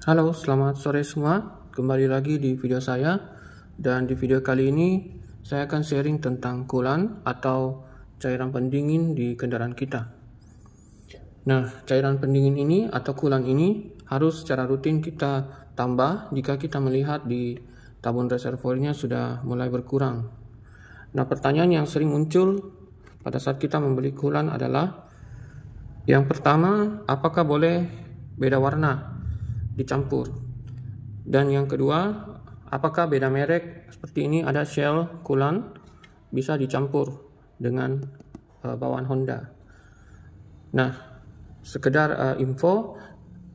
Halo, selamat sore semua. Kembali lagi di video saya. Dan di video kali ini saya akan sharing tentang coolant atau cairan pendingin di kendaraan kita. Nah, cairan pendingin ini atau coolant ini harus secara rutin kita tambah jika kita melihat di tabung reservoirnya sudah mulai berkurang. Nah, pertanyaan yang sering muncul pada saat kita membeli coolant adalah yang pertama, apakah boleh beda warna dicampur? Dan yang kedua, apakah beda merek seperti ini ada Shell coolant bisa dicampur dengan bawaan Honda? Nah, sekedar info,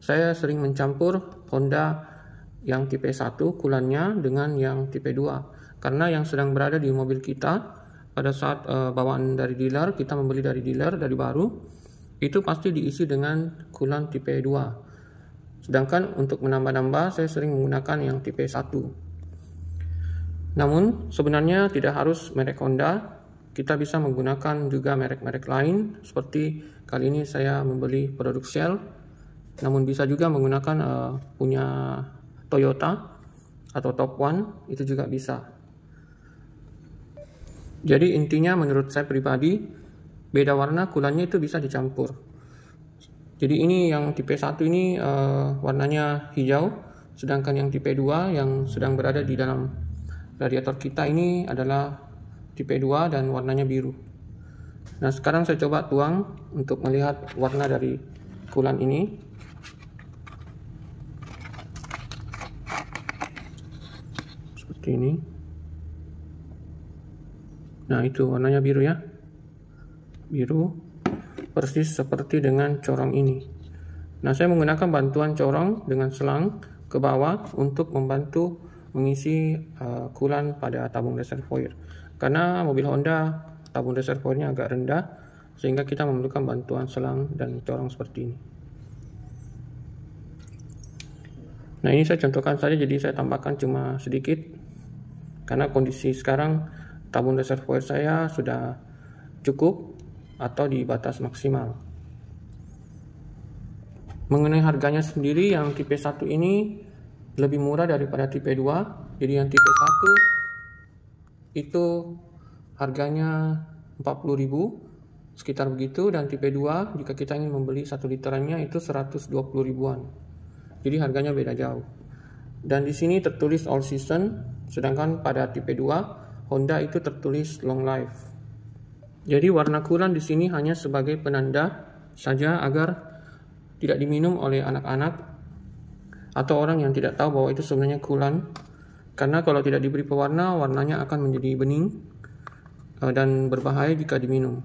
saya sering mencampur Honda yang tipe 1 coolantnya dengan yang tipe 2 karena yang sedang berada di mobil kita pada saat bawaan dari dealer, kita membeli dari dealer dari baru, itu pasti diisi dengan coolant tipe 2. Sedangkan untuk menambah-nambah saya sering menggunakan yang tipe 1. Namun sebenarnya tidak harus merek Honda, kita bisa menggunakan juga merek-merek lain seperti kali ini saya membeli produk Shell, namun bisa juga menggunakan punya Toyota atau Top One, itu juga bisa. Jadi intinya menurut saya pribadi, beda warna coolantnya itu bisa dicampur. Jadi ini yang tipe 1 ini warnanya hijau, sedangkan yang tipe 2 yang sedang berada di dalam radiator kita ini adalah tipe 2 dan warnanya biru. Nah, sekarang saya coba tuang untuk melihat warna dari coolant ini. Seperti ini. Nah, itu warnanya biru ya. Biru. Persis seperti dengan corong ini. Nah, saya menggunakan bantuan corong dengan selang ke bawah untuk membantu mengisi coolant pada tabung reservoir. Karena mobil Honda tabung reservoirnya agak rendah, sehingga kita memerlukan bantuan selang dan corong seperti ini. Nah, ini saya contohkan saja, jadi saya tambahkan cuma sedikit. Karena kondisi sekarang tabung reservoir saya sudah cukup atau di batas maksimal. Mengenai harganya sendiri, yang tipe 1 ini lebih murah daripada tipe 2. Jadi yang tipe 1 itu harganya 40.000 sekitar begitu, dan tipe 2 jika kita ingin membeli 1 literannya itu 120 ribuan. Jadi harganya beda jauh. Dan di sini tertulis all season, sedangkan pada tipe 2 Honda itu tertulis long life. Jadi warna coolant di sini hanya sebagai penanda saja agar tidak diminum oleh anak-anak atau orang yang tidak tahu bahwa itu sebenarnya coolant. Karena kalau tidak diberi pewarna, warnanya akan menjadi bening dan berbahaya jika diminum.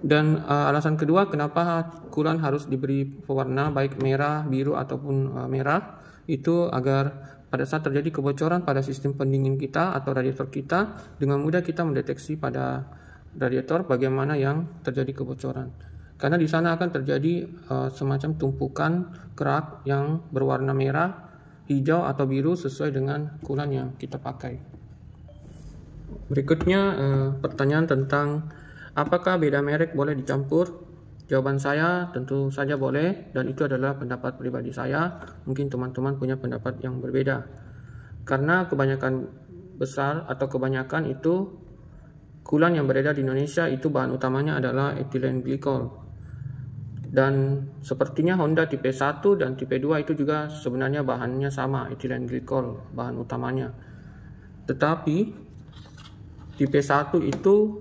Dan alasan kedua kenapa coolant harus diberi pewarna baik merah, biru ataupun merah, itu agar pada saat terjadi kebocoran pada sistem pendingin kita atau radiator kita, dengan mudah kita mendeteksi pada radiator bagaimana yang terjadi kebocoran. Karena di sana akan terjadi semacam tumpukan kerak yang berwarna merah, hijau atau biru sesuai dengan coolant yang kita pakai. Berikutnya pertanyaan tentang apakah beda merek boleh dicampur? Jawaban saya tentu saja boleh, dan itu adalah pendapat pribadi saya. Mungkin teman-teman punya pendapat yang berbeda. Karena kebanyakan besar atau kebanyakan itu coolant yang beredar di Indonesia itu bahan utamanya adalah ethylene glycol. Dan sepertinya Honda tipe 1 dan tipe 2 itu juga sebenarnya bahannya sama, ethylene glycol bahan utamanya. Tetapi tipe 1 itu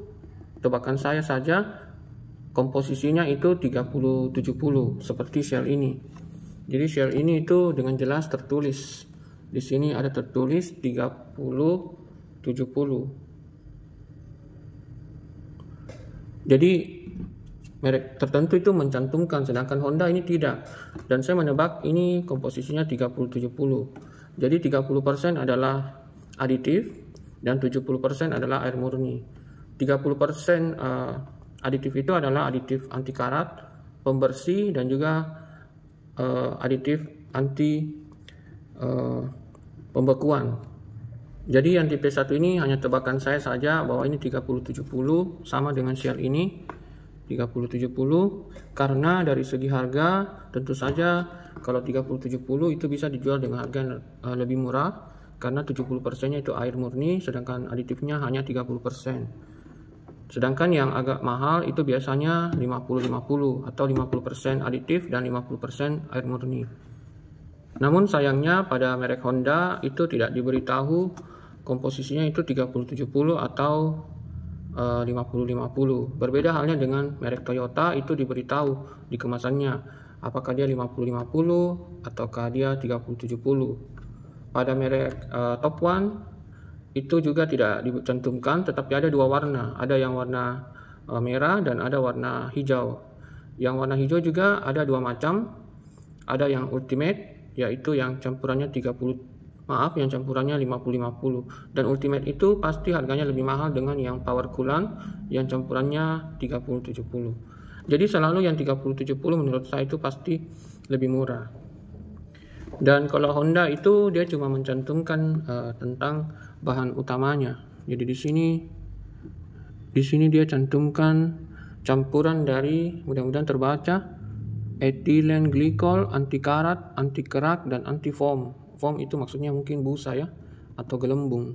tebakan saya saja komposisinya itu 30-70 seperti Shell ini. Jadi Shell ini itu dengan jelas tertulis. Di sini ada tertulis 30-70. Jadi merek tertentu itu mencantumkan, sedangkan Honda ini tidak. Dan saya menebak ini komposisinya 30-70. Jadi 30% adalah aditif dan 70% adalah air murni. 30% aditif itu adalah aditif anti karat, pembersih, dan juga aditif anti pembekuan. Jadi yang tipe 1 ini hanya tebakan saya saja bahwa ini 30-70 sama dengan Shell ini 3070 karena dari segi harga tentu saja kalau 3070 itu bisa dijual dengan harga lebih murah karena 70%-nya itu air murni sedangkan aditifnya hanya 30%. Sedangkan yang agak mahal itu biasanya 50-50 atau 50% aditif dan 50% air murni. Namun sayangnya pada merek Honda itu tidak diberitahu komposisinya itu 30-70 atau 50-50. Berbeda halnya dengan merek Toyota, itu diberitahu di kemasannya apakah dia 50-50 ataukah dia 30-70. Pada merek Top One itu juga tidak dicantumkan, tetapi ada dua warna, ada yang warna merah dan ada warna hijau. Yang warna hijau juga ada dua macam, ada yang Ultimate yaitu yang campurannya 50-50 dan Ultimate itu pasti harganya lebih mahal dengan yang Power Coolant yang campurannya 30-70. Jadi selalu yang 30-70 menurut saya itu pasti lebih murah. Dan kalau Honda itu dia cuma mencantumkan tentang bahan utamanya. Jadi di sini dia cantumkan campuran dari, mudah-mudahan terbaca, ethylene glycol, anti karat, anti kerak dan anti foam. Foam itu maksudnya mungkin busa ya, atau gelembung.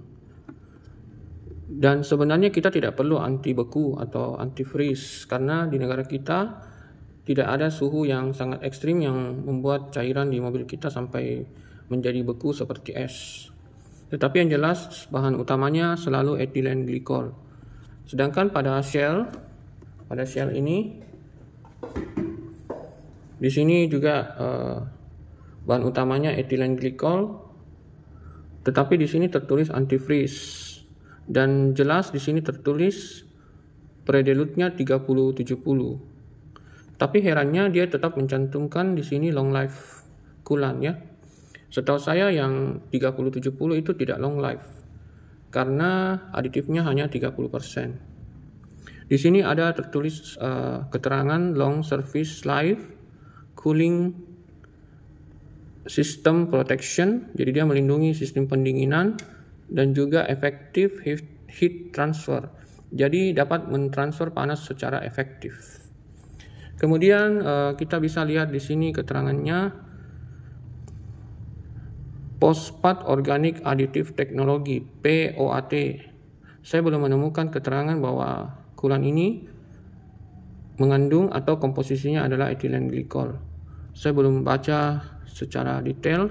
Dan sebenarnya kita tidak perlu anti beku atau anti freeze karena di negara kita tidak ada suhu yang sangat ekstrim yang membuat cairan di mobil kita sampai menjadi beku seperti es. Tetapi yang jelas bahan utamanya selalu ethylene glycol. Sedangkan pada Shell ini di sini juga bahan utamanya ethylene glycol, tetapi di sini tertulis antifreeze dan jelas di sini tertulis predelute-nya 30-70. Tapi herannya dia tetap mencantumkan di sini long life coolant ya. Setahu saya yang 30-70 itu tidak long life karena aditifnya hanya 30%. Di sini ada tertulis keterangan long service life cooling system protection, jadi dia melindungi sistem pendinginan dan juga effective heat transfer, jadi dapat mentransfer panas secara efektif. Kemudian kita bisa lihat di sini keterangannya Post-Path Organic Additive Technology (POAT). Saya belum menemukan keterangan bahwa coolant ini mengandung atau komposisinya adalah ethylene glycol. Saya belum baca secara detail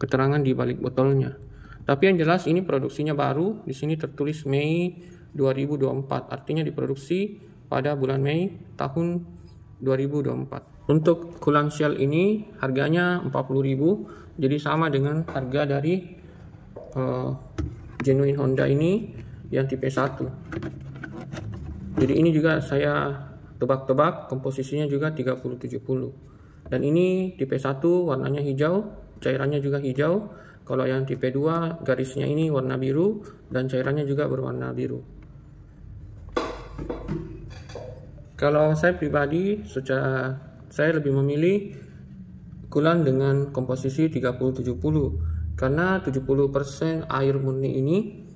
keterangan di balik botolnya. Tapi yang jelas ini produksinya baru. Di sini tertulis Mei 2024. Artinya diproduksi pada bulan Mei tahun 2024. Untuk coolant Shell ini harganya 40.000. Jadi sama dengan harga dari Genuine Honda ini yang tipe 1. Jadi ini juga saya tebak-tebak komposisinya juga 30-70. Dan ini tipe 1 warnanya hijau, cairannya juga hijau. Kalau yang tipe 2 garisnya ini warna biru dan cairannya juga berwarna biru. Kalau saya pribadi, saya lebih memilih coolant dengan komposisi 30-70 karena 70% air murni ini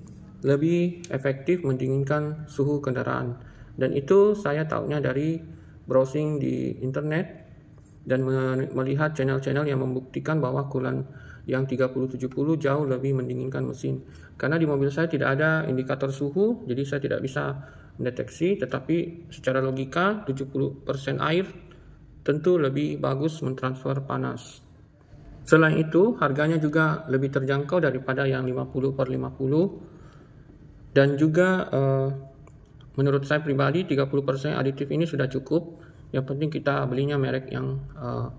lebih efektif mendinginkan suhu kendaraan. Dan itu saya tahunya dari browsing di internet dan melihat channel-channel yang membuktikan bahwa coolant yang 30-70 jauh lebih mendinginkan mesin. Karena di mobil saya tidak ada indikator suhu, jadi saya tidak bisa mendeteksi, tetapi secara logika 70% air tentu lebih bagus mentransfer panas. Selain itu, harganya juga lebih terjangkau daripada yang 50/50 dan juga menurut saya pribadi 30% aditif ini sudah cukup. Yang penting kita belinya merek yang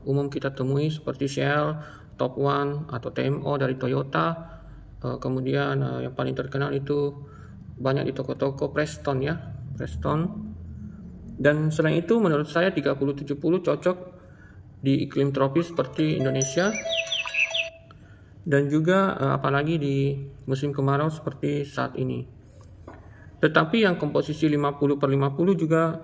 umum kita temui seperti Shell, Top One atau TMO dari Toyota. Kemudian yang paling terkenal itu banyak di toko-toko Preston ya, Preston. Dan selain itu menurut saya 30-70 cocok di iklim tropis seperti Indonesia dan juga apalagi di musim kemarau seperti saat ini. Tetapi yang komposisi 50/50 juga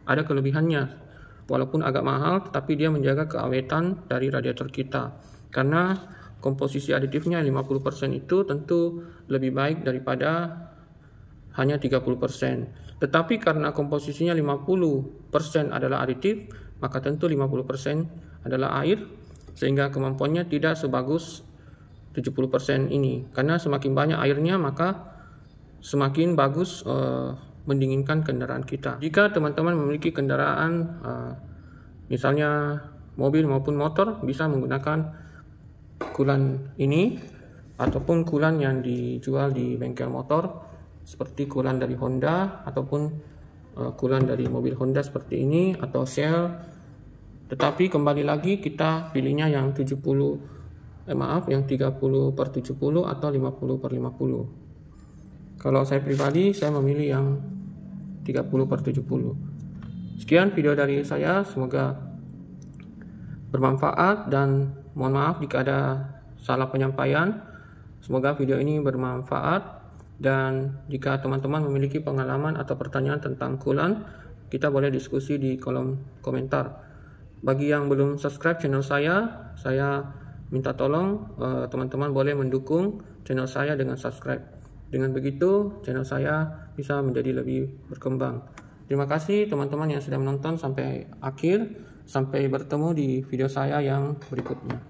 ada kelebihannya. Walaupun agak mahal, tetapi dia menjaga keawetan dari radiator kita. Karena komposisi aditifnya 50% itu tentu lebih baik daripada hanya 30%. Tetapi karena komposisinya 50% adalah aditif, maka tentu 50% adalah air, sehingga kemampuannya tidak sebagus 70% ini. Karena semakin banyak airnya, maka semakin bagus mendinginkan kendaraan kita. Jika teman-teman memiliki kendaraan, misalnya mobil maupun motor, bisa menggunakan coolant ini ataupun coolant yang dijual di bengkel motor, seperti coolant dari Honda ataupun coolant dari mobil Honda seperti ini atau Shell. Tetapi kembali lagi kita pilihnya yang 30/70 atau 50/50. Kalau saya pribadi, saya memilih yang 30/70. Sekian video dari saya, semoga bermanfaat dan mohon maaf jika ada salah penyampaian. Semoga video ini bermanfaat, dan jika teman-teman memiliki pengalaman atau pertanyaan tentang coolant, kita boleh diskusi di kolom komentar. Bagi yang belum subscribe channel saya minta tolong teman-teman boleh mendukung channel saya dengan subscribe. Dengan begitu channel saya bisa menjadi lebih berkembang. Terima kasih teman-teman yang sudah menonton sampai akhir. Sampai bertemu di video saya yang berikutnya.